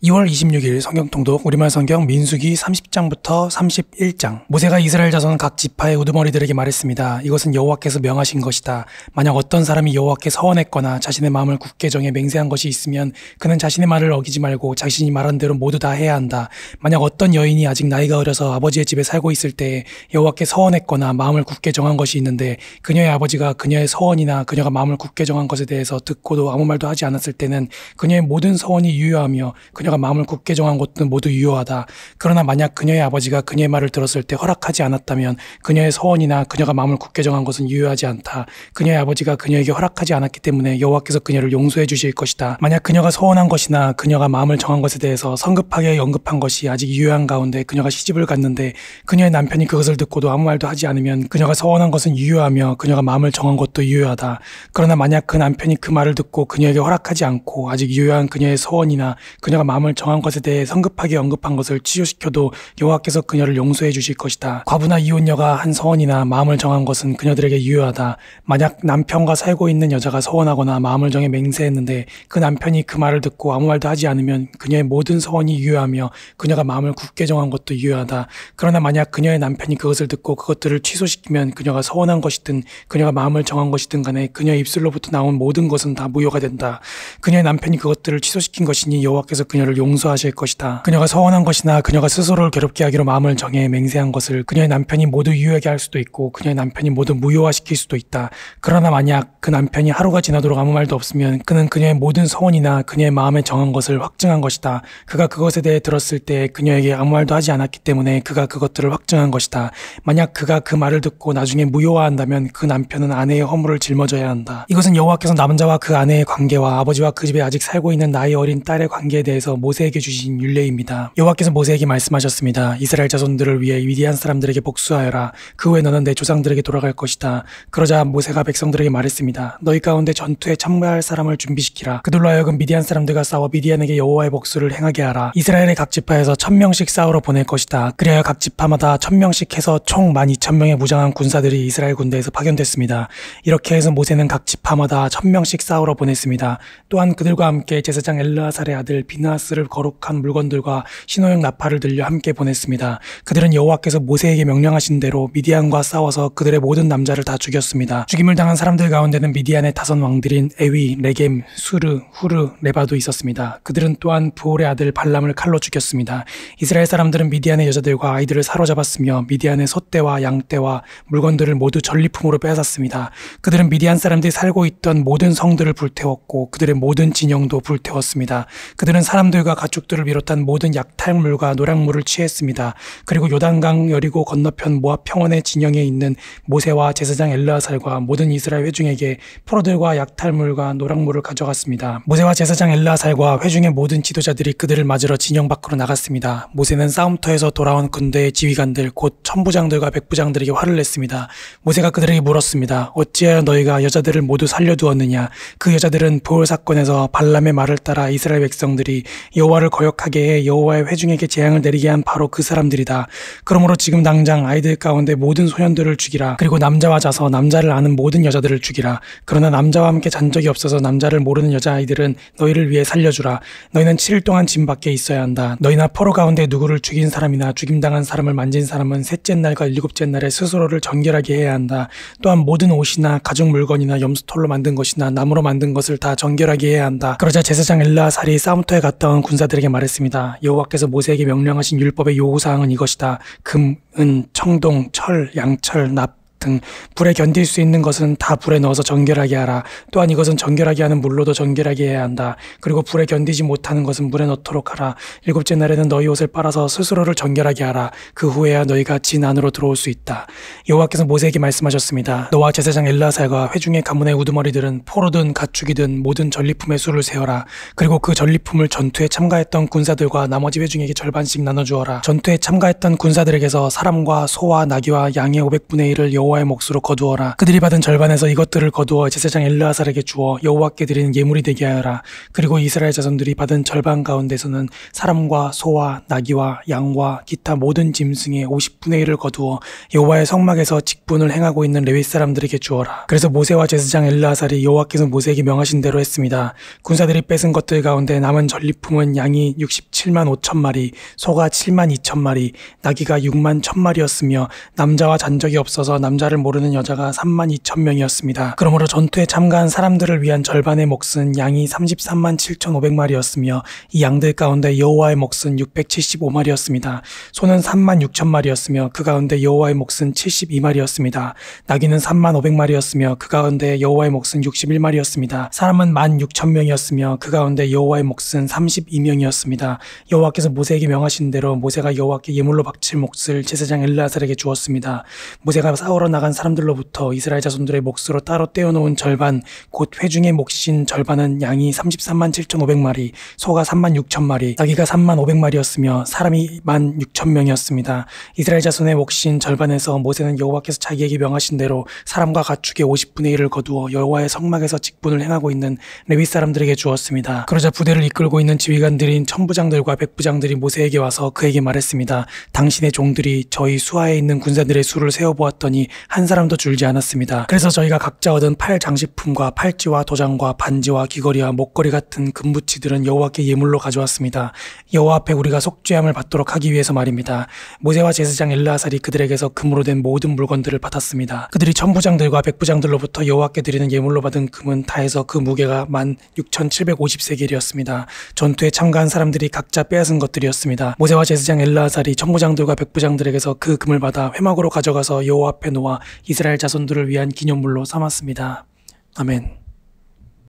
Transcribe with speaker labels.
Speaker 1: 2월 26일 성경 통독 우리말 성경 민수기 30장부터 31장. 모세가 이스라엘 자손 각 지파의 우두머리들에게 말했습니다. 이것은 여호와께서 명하신 것이다. 만약 어떤 사람이 여호와께 서원했거나 자신의 마음을 굳게 정해 맹세한 것이 있으면 그는 자신의 말을 어기지 말고 자신이 말한 대로 모두 다 해야 한다. 만약 어떤 여인이 아직 나이가 어려서 아버지의 집에 살고 있을 때에 여호와께 서원했거나 마음을 굳게 정한 것이 있는데 그녀의 아버지가 그녀의 서원이나 그녀가 마음을 굳게 정한 것에 대해서 듣고도 아무 말도 하지 않았을 때는 그녀의 모든 서원이 유효하며 그녀가 마음을 굳게 정한 것도 모두 유효하다. 그러나 만약 그녀의 아버지가 그녀의 말을 들었을 때 허락하지 않았다면 그녀의 서원이나 그녀가 마음을 굳게 정한 것은 유효하지 않다. 그녀의 아버지가 그녀에게 허락하지 않았기 때문에 여호와께서 그녀를 용서해 주실 것이다. 만약 그녀가 서원한 것이나 그녀가 마음을 정한 것에 대해서 성급하게 언급한 것이 아직 유효한 가운데 그녀가 시집을 갔는데 그녀의 남편이 그것을 듣고도 아무 말도 하지 않으면 그녀가 서원한 것은 유효하며 그녀가 마음을 정한 것도 유효하다. 그러나 만약 그 남편이 그 말을 듣고 그녀에게 허락하지 않고 아직 유효한 그녀의 서원이나 그녀가 마음을 정한 것에 대해 성급하게 언급한 것을 취소시켜도 여호와께서 그녀를 용서해 주실 것이다. 과부나 이혼녀가 한 서원이나 마음을 정한 것은 그녀들에게 유효하다. 만약 남편과 살고 있는 여자가 서원하거나 마음을 정해 맹세했는데 그 남편이 그 말을 듣고 아무 말도 하지 않으면 그녀의 모든 서원이 유효하며 그녀가 마음을 굳게 정한 것도 유효하다. 그러나 만약 그녀의 남편이 그것을 듣고 그것들을 취소시키면 그녀가 서원한 것이든 그녀가 마음을 정한 것이든 간에 그녀의 입술로부터 나온 모든 것은 다 무효가 된다. 그녀의 남편이 그것들을 취소시킨 것이니 여호와께서 그녀를 용서하실 것이다. 그녀가 서원한 것이나 그녀가 스스로를 괴롭게 하기로 마음을 정해 맹세한 것을 그녀의 남편이 모두 유효하게 할 수도 있고 그녀의 남편이 모두 무효화시킬 수도 있다. 그러나 만약 그 남편이 하루가 지나도록 아무 말도 없으면 그는 그녀의 모든 서원이나 그녀의 마음에 정한 것을 확증한 것이다. 그가 그것에 대해 들었을 때 그녀에게 아무 말도 하지 않았기 때문에 그가 그것들을 확증한 것이다. 만약 그가 그 말을 듣고 나중에 무효화한다면 그 남편은 아내의 허물을 짊어져야 한다. 이것은 여호와께서 남자와 그 아내의 관계와 아버지와 그 집에 아직 살고 있는 나이 어린 딸의 관계에 대해서 모세에게 주신 율례입니다. 여호와께서 모세에게 말씀하셨습니다. 이스라엘 자손들을 위해 미디안 사람들에게 복수하여라. 그 후에 너는 내 조상들에게 돌아갈 것이다. 그러자 모세가 백성들에게 말했습니다. 너희 가운데 전투에 참가할 사람을 준비시키라. 그들로 하여금 미디안 사람들과 싸워 미디안에게 여호와의 복수를 행하게 하라. 이스라엘의 각 지파에서 1000명씩 싸우러 보낼 것이다. 그래야 각 지파마다 1000명씩 해서 총 12000명의 무장한 군사들이 이스라엘 군대에서 파견됐습니다. 이렇게 해서 모세는 각 지파마다 1000명씩 싸우러 보냈습니다. 또한 그들과 함께 제사장 엘르아살의 아들 비느하스를 거룩한 물건들과 신호용 나팔을 들려 함께 보냈습니다. 그들은 여호와께서 모세에게 명령하신 대로 미디안과 싸워서 그들의 모든 남자를 다 죽였습니다. 죽임을 당한 사람들 가운데는 미디안의 5 왕들인 에위, 레겜, 수르, 후르, 레바도 있었습니다. 그들은 또한 부올의 아들 발람을 칼로 죽였습니다. 이스라엘 사람들은 미디안의 여자들과 아이들을 사로잡았으며 미디안의 소떼와 양떼와 물건들을 모두 전리품으로 빼앗았습니다. 그들은 미디안 사람들이 살고 있던 모든 성들을 불태웠고 그들의 모든 진영도 불태웠습니다. 그들은 사람들과 가축들을 비롯한 모든 약탈물과 노략물을 취했습니다. 그리고 요단강 여리고 건너편 모압 평원의 진영에 있는 모세와 제사장 엘르아살과 모든 이스라엘 회중에게 포로들과 약탈물과 노략물을 가져갔습니다. 모세와 제사장 엘르아살과 회중의 모든 지도자들이 그들을 맞으러 진영 밖으로 나갔습니다. 모세는 싸움터에서 돌아온 군대의 지휘관들 곧 천부장들과 백부장들에게 화를 냈습니다. 모세가 그들에게 물었습니다. 어찌하여 너희가 여자들을 모두 살려두었느냐? 그 여자들은 부올 사건에서 발람의 말을 따라 이스라엘 백성들이 여호와를 거역하게 해 여호와의 회중에게 재앙을 내리게 한 바로 그 사람들이다. 그러므로 지금 당장 아이들 가운데 모든 소년들을 죽이라. 그리고 남자와 자서 남자를 아는 모든 여자들을 죽이라. 그러나 남자와 함께 잔 적이 없어서 남자를 모르는 여자아이들은 너희를 위해 살려주라. 너희는 7일 동안 짐 밖에 있어야 한다. 너희나 포로 가운데 누구를 죽인 사람이나 죽임당한 사람을 만진 사람은 셋째 날과 7째 날에 스스로를 정결하게 해야 한다. 또한 모든 옷이나 가죽 물건이나 염소털로 만든 것이나 나무로 만든 것을 다 정결하게 해야 한다. 그러자 제사장 엘르아살이 싸움터에 갔다 온 군사들에게 말했습니다. 여호와께서 모세에게 명령하신 율법의 요구사항은 이것이다. 금, 은, 청동, 철, 양철, 납 등 불에 견딜 수 있는 것은 다 불에 넣어서 정결하게 하라. 또한 이것은 정결하게 하는 물로도 정결하게 해야 한다. 그리고 불에 견디지 못하는 것은 물에 넣도록 하라. 7째 날에는 너희 옷을 빨아서 스스로를 정결하게 하라. 그 후에야 너희가 진 안으로 들어올 수 있다. 여호와께서 모세에게 말씀하셨습니다. 너와 제사장 엘르아살과 회중의 가문의 우두머리들은 포로든 가축이든 모든 전리품의 수를 세어라. 그리고 그 전리품을 전투에 참가했던 군사들과 나머지 회중에게 절반씩 나눠주어라. 전투에 참가했던 군사들에게서 사람과 소와 나귀와 양의 500분의 1을 여호와 여호와의 몫으로 거두어라. 그들이 받은 절반에서 이것들을 거두어 제사장 엘르아살에게 주어 여호와께 드리는 예물이 되게 하여라. 그리고 이스라엘 자손들이 받은 절반 가운데서는 사람과 소와 나귀와 양과 기타 모든 짐승의 50분의 1을 거두어 여호와의 성막에서 직분을 행하고 있는 레위 사람들에게 주어라. 그래서 모세와 제사장 엘르아살이 여호와께서 모세에게 명하신 대로 했습니다. 군사들이 뺏은 것들 가운데 남은 전리품은 양이 67만 5천 마리, 소가 7만 2천 마리, 나귀가 6만 1천 마리였으며 남자와 잔적이 없어서 남자를 모르는 여자가 3만 2천 명이었습니다. 그러므로 전투에 참가한 사람들을 위한 절반의 몫은 양이 33만 7,500마리였으며 이 양들 가운데 여호와의 몫은 675마리였습니다. 소는 3만 6천 마리였으며 그 가운데 여호와의 몫은 72마리였습니다. 나귀는 3만 500마리였으며 그 가운데 여호와의 몫은 61마리였습니다. 사람은 1만 6천 명이었으며 그 가운데 여호와의 몫은 32명이었습니다. 여호와께서 모세에게 명하신 대로 모세가 여호와께 예물로 바칠 몫을 제사장 엘르아살에게 주었습니다. 모세가 싸우러 나간 사람들로부터 이스라엘 자손들의 몫으로 따로 떼어놓은 절반, 곧 회중의 몫인 절반은 양이 33만 7,500마리, 소가 3만 6천 마리, 나귀가 3만 500마리였으며 사람이 1만 6천 명이었습니다. 이스라엘 자손의 몫인 절반에서 모세는 여호와께서 자기에게 명하신 대로 사람과 가축의 50분의 1을 거두어 여호와의 성막에서 직분을 행하고 있는 레위 사람들에게 주었습니다. 그러자 부대를 이끌고 있는 지휘관들인 천부장들과 백부장들이 모세에게 와서 그에게 말했습니다. 당신의 종들이 저희 수하에 있는 군사들의 수를 세어보았더니 한 사람도 줄지 않았습니다. 그래서 저희가 각자 얻은 팔 장식품과 팔찌와 도장과 반지와 귀걸이와 목걸이 같은 금부치들은 여호와께 예물로 가져왔습니다. 여호와 앞에 우리가 속죄함을 받도록 하기 위해서 말입니다. 모세와 제사장 엘르아살이 그들에게서 금으로 된 모든 물건들을 받았습니다. 그들이 천부장들과 백부장들로부터 여호와께 드리는 예물로 받은 금은 다 해서 그 무게가 16,750세겔이었습니다. 전투에 참가한 사람들이 각자 빼앗은 것들이었습니다. 모세와 제사장 엘르아살이 천부장들과 백부장들에게서 그 금을 받아 회막으로 가져가서 여호와 앞에 놓아 이스라엘 자손들을 위한 기념물로 삼았습니다. 아멘.